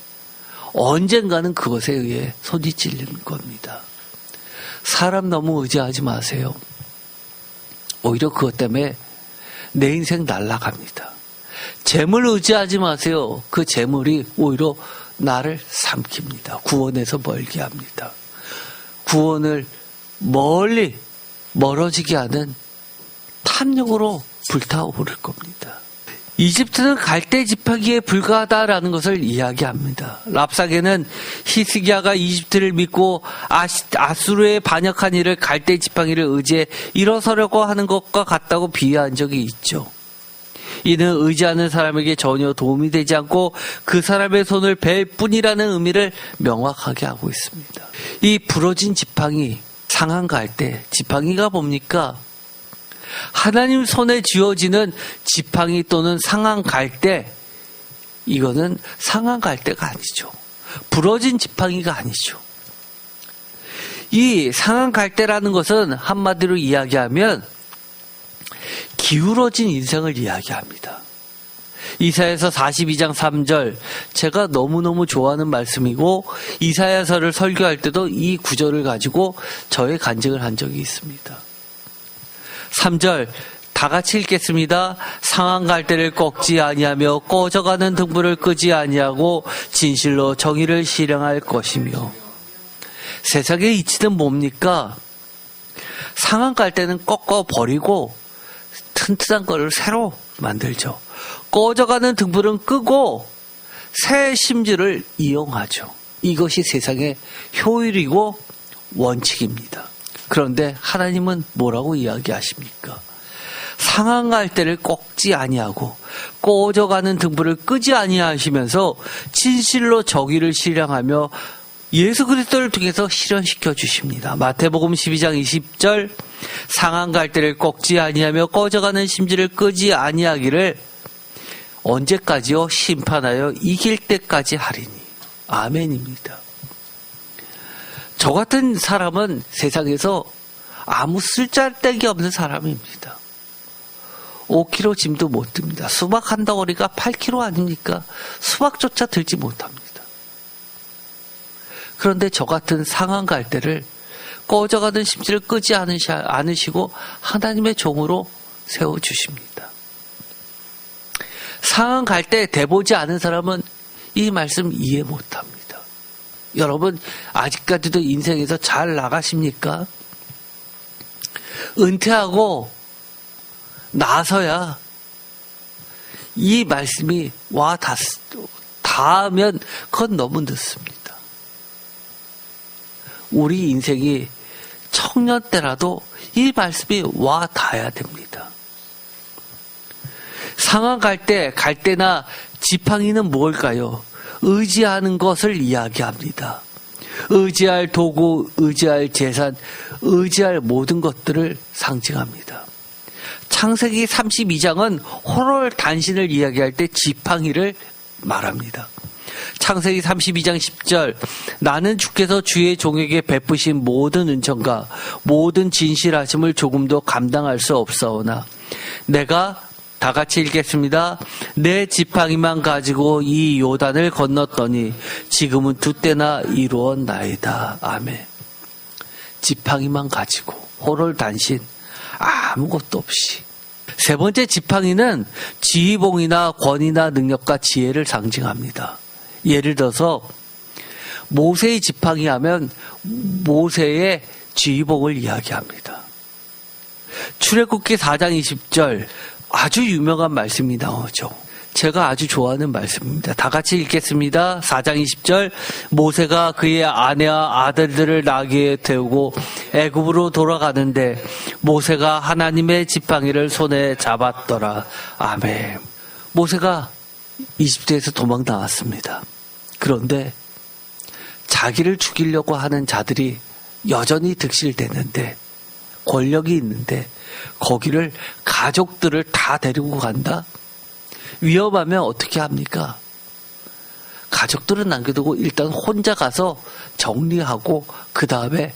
언젠가는 그것에 의해 손이 찔리는 겁니다. 사람 너무 의지하지 마세요. 오히려 그것 때문에 내 인생 날아갑니다. 재물 의지하지 마세요. 그 재물이 오히려 나를 삼킵니다. 구원에서 멀게 합니다. 구원을 멀어지게 하는 탐욕으로 불타오를 겁니다. 이집트는 갈대 지팡이에 불과하다라는 것을 이야기합니다. 랍사게는 히스기야가 이집트를 믿고 아수르에 반역한 이를 갈대 지팡이를 의지해 일어서려고 하는 것과 같다고 비유한 적이 있죠. 이는 의지하는 사람에게 전혀 도움이 되지 않고 그 사람의 손을 벨 뿐이라는 의미를 명확하게 하고 있습니다. 이 부러진 지팡이, 상한 갈대, 지팡이가 뭡니까? 하나님 손에 쥐어지는 지팡이 또는 상한 갈대, 이거는 상한 갈대가 아니죠. 부러진 지팡이가 아니죠. 이 상한 갈대라는 것은 한마디로 이야기하면 기울어진 인생을 이야기합니다. 이사야서 42장 3절, 제가 너무너무 좋아하는 말씀이고 이사야서를 설교할 때도 이 구절을 가지고 저의 간증을 한 적이 있습니다. 3절 다 같이 읽겠습니다. 상한 갈대를 꺾지 아니하며 꺼져가는 등불을 끄지 아니하고 진실로 정의를 실행할 것이며. 세상의 이치는 뭡니까? 상한 갈대는 꺾어버리고 튼튼한 거를 새로 만들죠. 꺼져가는 등불은 끄고 새 심지를 이용하죠. 이것이 세상의 효율이고 원칙입니다. 그런데 하나님은 뭐라고 이야기하십니까? 상한 갈대를 꺾지 아니하고 꺼져가는 등불을 끄지 아니하시면서 진실로 정의를 실행하며 예수 그리스도를 통해서 실현시켜 주십니다. 마태복음 12장 20절 상한 갈대를 꺾지 아니하며 꺼져가는 심지를 끄지 아니하기를 언제까지요? 심판하여 이길 때까지 하리니. 아멘입니다. 저 같은 사람은 세상에서 아무 쓸데기 없는 사람입니다. 5kg 짐도 못 듭니다. 수박 한 덩어리가 8kg 아닙니까? 수박조차 들지 못합니다. 그런데 저 같은 상한 갈대를 꺼져가는 심지를 끄지 않으시고 하나님의 종으로 세워주십니다. 상한 갈대 대보지 않은 사람은 이 말씀 이해 못합니다. 여러분 아직까지도 인생에서 잘 나가십니까? 은퇴하고 나서야 이 말씀이 와 닿으면 그건 너무 늦습니다. 우리 인생이 청년 때라도 이 말씀이 와 닿아야 됩니다. 상한 갈대나 지팡이는 뭘까요? 의지하는 것을 이야기합니다. 의지할 도구, 의지할 재산, 의지할 모든 것들을 상징합니다. 창세기 32장은 호롤 단신을 이야기할 때 지팡이를 말합니다. 창세기 32장 10절 나는 주께서 주의 종에게 베푸신 모든 은총과 모든 진실하심을 조금도 감당할 수 없사오나 내가 다 같이 읽겠습니다. 내 지팡이만 가지고 이 요단을 건넜더니 지금은 두 때나 이루었나이다. 아멘. 지팡이만 가지고 호롤단신 아무것도 없이. 세 번째 지팡이는 지휘봉이나 권위나 능력과 지혜를 상징합니다. 예를 들어서 모세의 지팡이 하면 모세의 지휘봉을 이야기합니다. 출애굽기 4장 20절 아주 유명한 말씀이 나오죠. 제가 아주 좋아하는 말씀입니다. 다 같이 읽겠습니다. 4장 20절 모세가 그의 아내와 아들들을 나귀에 태우고 애굽으로 돌아가는데 모세가 하나님의 지팡이를 손에 잡았더라. 아멘. 모세가 이집트에서 도망 나왔습니다. 그런데 자기를 죽이려고 하는 자들이 여전히 득실되는데 권력이 있는데 거기를 가족들을 다 데리고 간다? 위험하면 어떻게 합니까? 가족들은 남겨두고 일단 혼자 가서 정리하고 그 다음에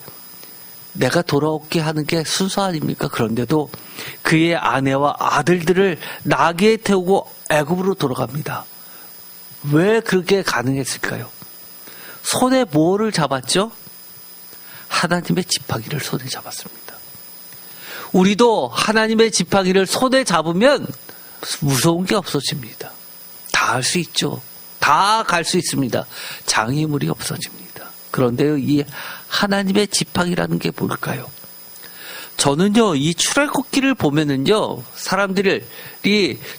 내가 돌아오게 하는 게 순서 아닙니까? 그런데도 그의 아내와 아들들을 나귀에 태우고 애굽으로 돌아갑니다. 왜 그렇게 가능했을까요? 손에 뭐를 잡았죠? 하나님의 지팡이를 손에 잡았습니다. 우리도 하나님의 지팡이를 손에 잡으면 무서운 게 없어집니다. 다 할 수 있죠. 다 갈 수 있습니다. 장애물이 없어집니다. 그런데 이 하나님의 지팡이라는 게 뭘까요? 저는요, 이 출애굽기를 보면은요, 사람들이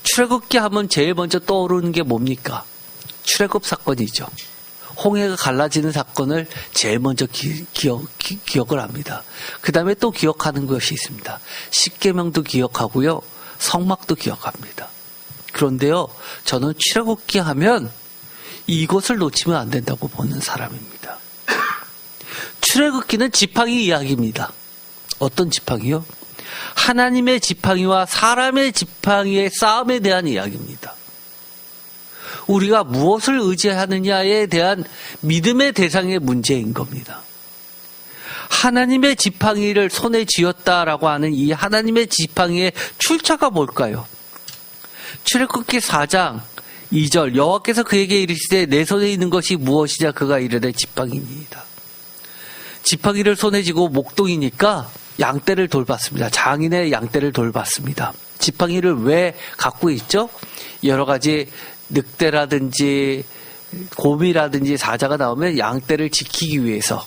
출애굽기 하면 제일 먼저 떠오르는 게 뭡니까? 출애굽 사건이죠. 홍해가 갈라지는 사건을 제일 먼저 기억을 합니다. 그 다음에 또 기억하는 것이 있습니다. 십계명도 기억하고요. 성막도 기억합니다. 그런데요, 저는 출애굽기 하면 이것을 놓치면 안 된다고 보는 사람입니다. 출애굽기는 지팡이 이야기입니다. 어떤 지팡이요? 하나님의 지팡이와 사람의 지팡이의 싸움에 대한 이야기입니다. 우리가 무엇을 의지하느냐에 대한 믿음의 대상의 문제인 겁니다. 하나님의 지팡이를 손에 쥐었다라고 하는 이 하나님의 지팡이의 출처가 뭘까요? 출애굽기 4장 2절 여호와께서 그에게 이르시되 내 손에 있는 것이 무엇이냐 그가 이르되 지팡이니이다. 지팡이를 손에 쥐고 목동이니까 양떼를 돌봤습니다. 장인의 양떼를 돌봤습니다. 지팡이를 왜 갖고 있죠? 여러 가지 늑대라든지 곰이라든지 사자가 나오면 양떼를 지키기 위해서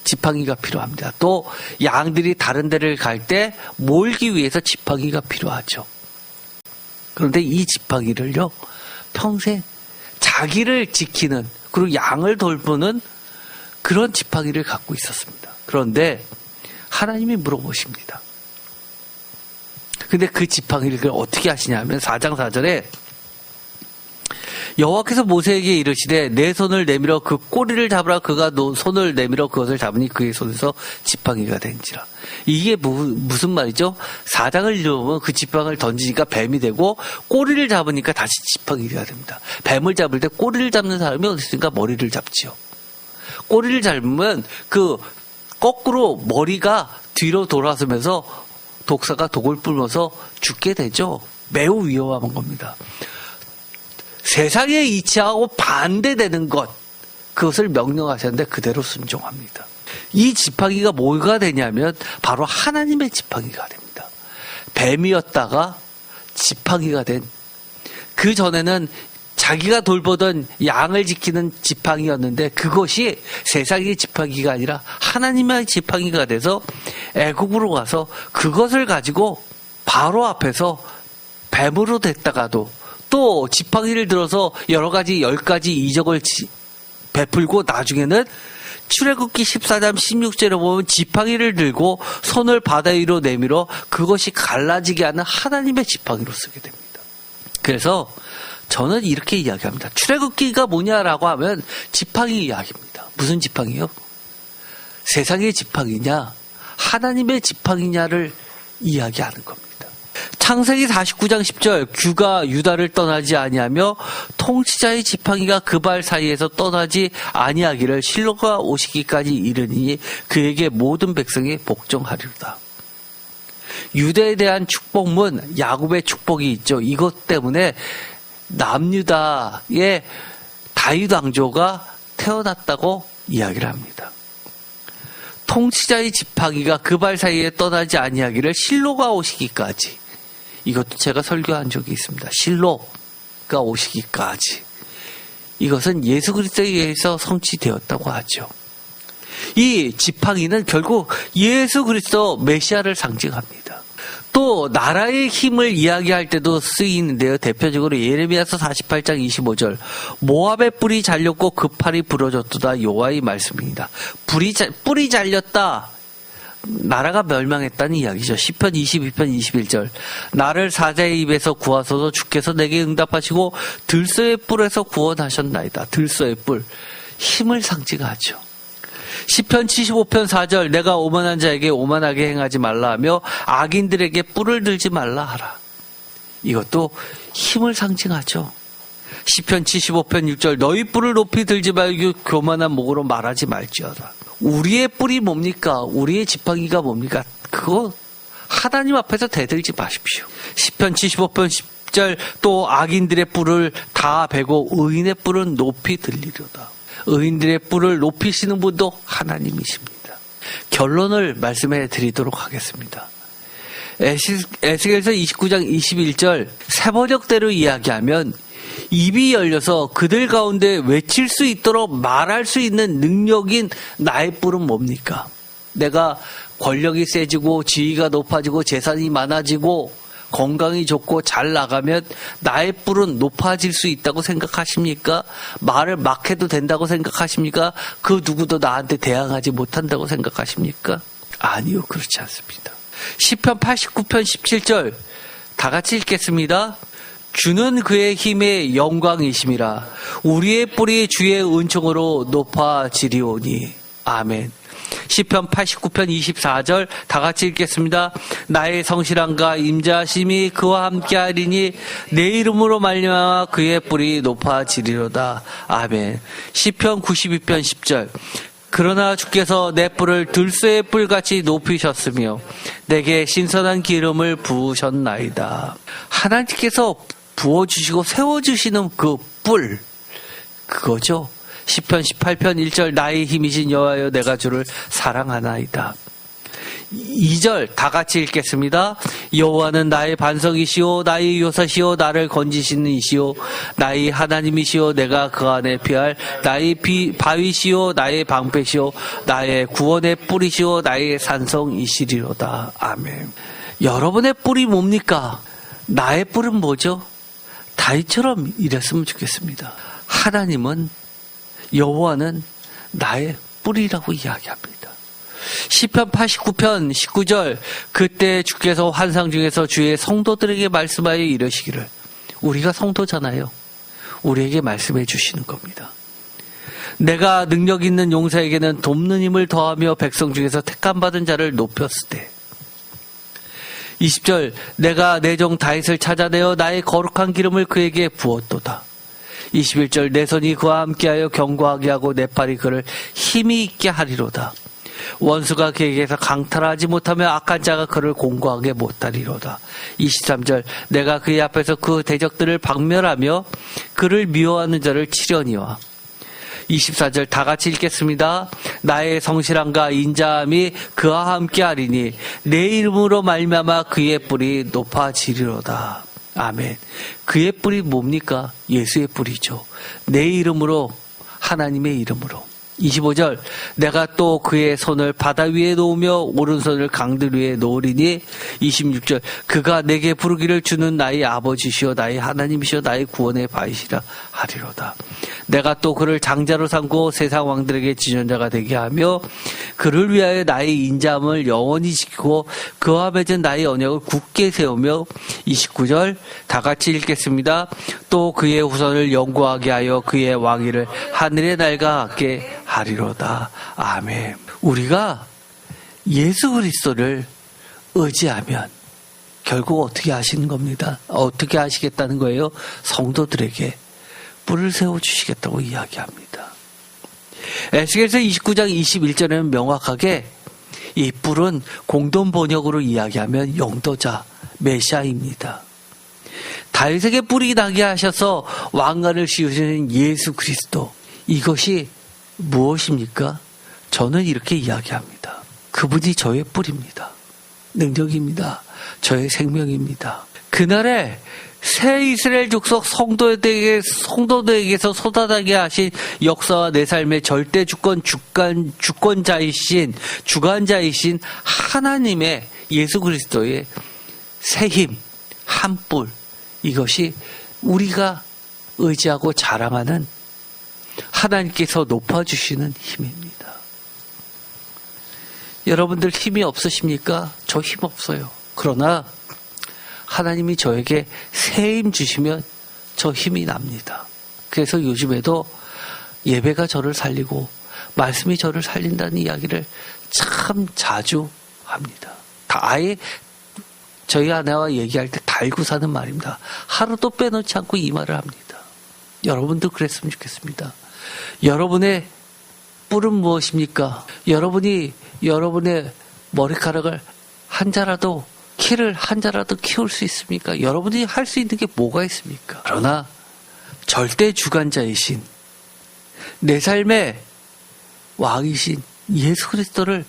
지팡이가 필요합니다. 또 양들이 다른 데를 갈 때 몰기 위해서 지팡이가 필요하죠. 그런데 이 지팡이를요, 평생 자기를 지키는 그리고 양을 돌보는 그런 지팡이를 갖고 있었습니다. 그런데 하나님이 물어보십니다. 근데 그 지팡이를 어떻게 하시냐면 4장 4절에 여호와께서 모세에게 이르시되 내 손을 내밀어 그 꼬리를 잡으라. 그가 손을 내밀어 그것을 잡으니 그의 손에서 지팡이가 된지라. 이게 무슨 말이죠? 4장을 읽으면 그 지팡이를 던지니까 뱀이 되고 꼬리를 잡으니까 다시 지팡이가 됩니다. 뱀을 잡을 때 꼬리를 잡는 사람이 어디 있으니까 머리를 잡지요. 꼬리를 잡으면 그 거꾸로 머리가 뒤로 돌아서면서 독사가 독을 뿜어서 죽게 되죠. 매우 위험한 겁니다. 세상의 이치하고 반대되는 것, 그것을 명령하셨는데 그대로 순종합니다. 이 지팡이가 뭐가 되냐면 바로 하나님의 지팡이가 됩니다. 뱀이었다가 지팡이가 된, 그 전에는 자기가 돌보던 양을 지키는 지팡이였는데 그것이 세상의 지팡이가 아니라 하나님의 지팡이가 돼서 애국으로 가서 그것을 가지고 바로 앞에서 뱀으로 됐다가도 또 지팡이를 들어서 여러 가지 10가지 이적을 베풀고 나중에는 출애굽기 14장 16절에 보면 지팡이를 들고 손을 바다 위로 내밀어 그것이 갈라지게 하는 하나님의 지팡이로 쓰게 됩니다. 그래서 저는 이렇게 이야기합니다. 출애굽기가 뭐냐라고 하면 지팡이 이야기입니다. 무슨 지팡이요? 세상의 지팡이냐 하나님의 지팡이냐를 이야기하는 겁니다. 창세기 49장 10절 규가 유다를 떠나지 아니하며 통치자의 지팡이가 그 발 사이에서 떠나지 아니하기를 실로가 오시기까지 이르니 그에게 모든 백성이 복종하리로다. 유다에 대한 축복문 야곱의 축복이 있죠. 이것 때문에 남유다의 다윗 왕조가 태어났다고 이야기를 합니다. 통치자의 지팡이가 그 발 사이에 떠나지 아니하기를 실로가 오시기까지. 이것도 제가 설교한 적이 있습니다. 실로가 오시기까지. 이것은 예수 그리스도에 의해서 성취되었다고 하죠. 이 지팡이는 결국 예수 그리스도 메시아를 상징합니다. 또 나라의 힘을 이야기할 때도 쓰이는데요. 대표적으로 예레미야서 48장 25절 모압의 뿔이 잘렸고 그 팔이 부러졌도다 여호와의 말씀입니다. 뿔이 잘렸다. 나라가 멸망했다는 이야기죠. 시편 22편 21절 나를 사자의 입에서 구하소서 주께서 내게 응답하시고 들소의 뿔에서 구원하셨나이다. 들소의 뿔 힘을 상징하죠. 시편 75편 4절 내가 오만한 자에게 오만하게 행하지 말라 하며 악인들에게 뿔을 들지 말라 하라. 이것도 힘을 상징하죠. 시편 75편 6절 너희 뿔을 높이 들지 말고 교만한 목으로 말하지 말지어다. 우리의 뿔이 뭡니까? 우리의 지팡이가 뭡니까? 그거 하나님 앞에서 대들지 마십시오. 시편 75편 10절 또 악인들의 뿔을 다 베고 의인의 뿔은 높이 들리려다. 의인들의 뿔을 높이시는 분도 하나님이십니다. 결론을 말씀해 드리도록 하겠습니다. 에스겔서 29장 21절 세번역대로 이야기하면 입이 열려서 그들 가운데 외칠 수 있도록 말할 수 있는 능력인 나의 뿔은 뭡니까? 내가 권력이 세지고 지위가 높아지고 재산이 많아지고 건강이 좋고 잘 나가면 나의 뿔은 높아질 수 있다고 생각하십니까? 말을 막 해도 된다고 생각하십니까? 그 누구도 나한테 대항하지 못한다고 생각하십니까? 아니요, 그렇지 않습니다. 시편 89편 17절 다 같이 읽겠습니다. 주는 그의 힘의 영광이심이라 우리의 뿔이 주의 은총으로 높아지리오니. 아멘. 시편 89편 24절 다 같이 읽겠습니다. 나의 성실함과 임자심이 그와 함께하리니 내 이름으로 말미암아 그의 뿔이 높아지리로다. 아멘. 시편 92편 10절 그러나 주께서 내 뿔을 들소의 뿔같이 높이셨으며 내게 신선한 기름을 부으셨나이다. 하나님께서 부어주시고 세워주시는 그 뿔, 그거죠. 시편 18편 1절 나의 힘이신 여호와여 내가 주를 사랑하나이다. 2절 다 같이 읽겠습니다. 여호와는 나의 반석이시오 나의 요새시오 나를 건지시는 이시오 나의 하나님이시오 내가 그 안에 피할 나의 바위시오 나의 방패시오 나의 구원의 뿔이시오 나의 산성이시리로다. 아멘. 여러분의 뿔이 뭡니까? 나의 뿔은 뭐죠? 다윗처럼 이랬으면 좋겠습니다. 하나님은 여호와는 나의 뿔이라고 이야기합니다. 시편 89편 19절 그때 주께서 환상 중에서 주의 성도들에게 말씀하여 이러시기를. 우리가 성도잖아요. 우리에게 말씀해 주시는 겁니다. 내가 능력 있는 용사에게는 돕는 힘을 더하며 백성 중에서 택함받은 자를 높였을 때. 20절 내가 내 종 다윗을 찾아내어 나의 거룩한 기름을 그에게 부었도다. 21절 내 손이 그와 함께하여 견고하게 하고 내 팔이 그를 힘이 있게 하리로다. 원수가 그에게서 강탈하지 못하며 악한 자가 그를 공고하게 못하리로다. 23절 내가 그의 앞에서 그 대적들을 박멸하며 그를 미워하는 자를 치려니와. 24절 다 같이 읽겠습니다. 나의 성실함과 인자함이 그와 함께하리니 내 이름으로 말미암아 그의 뿔이 높아지리로다. 아멘. 그의 뿔이 뭡니까? 예수의 뿔이죠. 내 이름으로, 하나님의 이름으로. 25절 내가 또 그의 손을 바다 위에 놓으며 오른손을 강들 위에 놓으리니. 26절 그가 내게 부르기를 주는 나의 아버지시오 나의 하나님이시오 나의 구원의 바위시라 하리로다. 내가 또 그를 장자로 삼고 세상 왕들에게 지존자가 되게 하며 그를 위하여 나의 인자함을 영원히 지키고 그와 맺은 나의 언약을 굳게 세우며. 29절 다 같이 읽겠습니다. 또 그의 후손을 영구하게 하여 그의 왕위를 하늘의 날과 같게 하리로다. 아멘. 우리가 예수 그리스도를 의지하면 결국 어떻게 하시는 겁니다. 어떻게 하시겠다는 거예요? 성도들에게 뿔을 세워주시겠다고 이야기합니다. 에스겔서 29장 21절에는 명확하게 이 뿔은 공동 번역으로 이야기하면 영도자 메시아입니다. 다윗에게 뿔이 나게 하셔서 왕관을 씌우시는 예수 그리스도, 이것이 무엇입니까? 저는 이렇게 이야기합니다. 그분이 저의 뿔입니다. 능력입니다. 저의 생명입니다. 그날에 새 이스라엘 족속 성도들에게서 쏟아나게 하신 역사와 내 삶의 절대 주권자이신 하나님의 예수 그리스도의 새 힘, 한 뿔, 이것이 우리가 의지하고 자랑하는 하나님께서 높아주시는 힘입니다. 여러분들 힘이 없으십니까? 저 힘 없어요. 그러나 하나님이 저에게 새 힘 주시면 저 힘이 납니다. 그래서 요즘에도 예배가 저를 살리고 말씀이 저를 살린다는 이야기를 참 자주 합니다. 아예 저희 아내와 얘기할 때 달고 사는 말입니다. 하루도 빼놓지 않고 이 말을 합니다. 여러분도 그랬으면 좋겠습니다. 여러분의 뿔은 무엇입니까? 여러분이 여러분의 머리카락을 키를 한 자라도 키울 수 있습니까? 여러분이 할 수 있는 게 뭐가 있습니까? 그러나 절대 주관자이신 내 삶의 왕이신 예수 그리스도를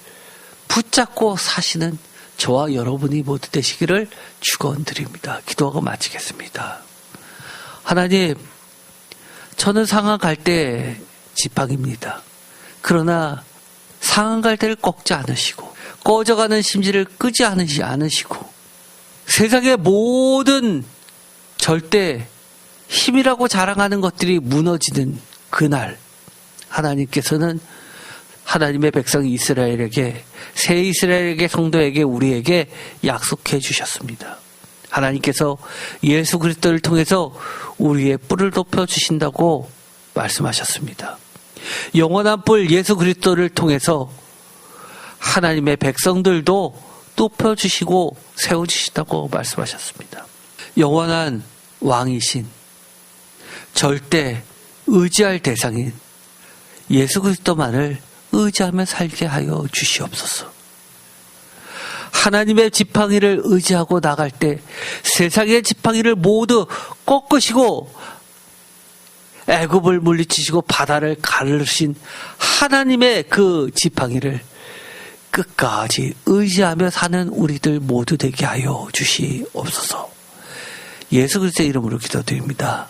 붙잡고 사시는 저와 여러분이 모두 되시기를 축원드립니다. 기도하고 마치겠습니다. 하나님, 저는 상한 갈대 지팡입니다. 그러나 상한 갈대를 꺾지 않으시고 꺼져가는 심지를 끄지 않으시고 세상의 모든 절대 힘이라고 자랑하는 것들이 무너지는 그날 하나님께서는 하나님의 백성 이스라엘에게 새 이스라엘에게 성도에게 우리에게 약속해 주셨습니다. 하나님께서 예수 그리스도를 통해서 우리의 뿔을 높여 주신다고 말씀하셨습니다. 영원한 뿔 예수 그리스도를 통해서 하나님의 백성들도 높여주시고 세워주시다고 말씀하셨습니다. 영원한 왕이신 절대 의지할 대상인 예수 그리스도만을 의지하며 살게 하여 주시옵소서. 하나님의 지팡이를 의지하고 나갈 때 세상의 지팡이를 모두 꺾으시고 애굽을 물리치시고 바다를 가르신 하나님의 그 지팡이를 끝까지 의지하며 사는 우리들 모두 되게 하여 주시옵소서. 예수 그리스도의 이름으로 기도드립니다.